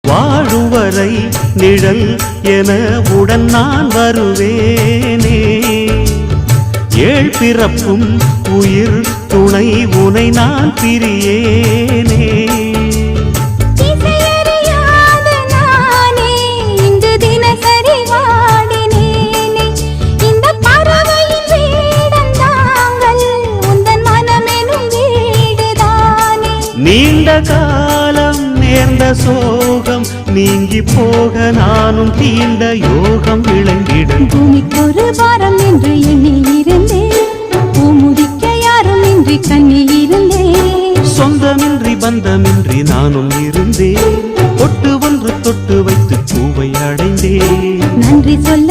வாழும் வரை நிழல் என உடன் நான் வருவேனே. ஏழ் பிறப்பும் உயிர் துணை உனை நான் பிரியேனே. நீண்ட காலம் நேர்ந்த சோகம் நீங்கி போக நானும் தீண்ட யோகம் விளங்கிட. பூமிக்கொரு பாரம் என்று எண்ணி இருந்தேன், பூமுதிக்க யாரும் இன்றி கண்ணி இருந்தேன். சொந்தமின்றி பந்தமின்றி நானும் இருந்தேன், தொட்டு ஒன்று தொட்டு வைத்து பூவை அடைந்தேன். நன்றி சொல்ல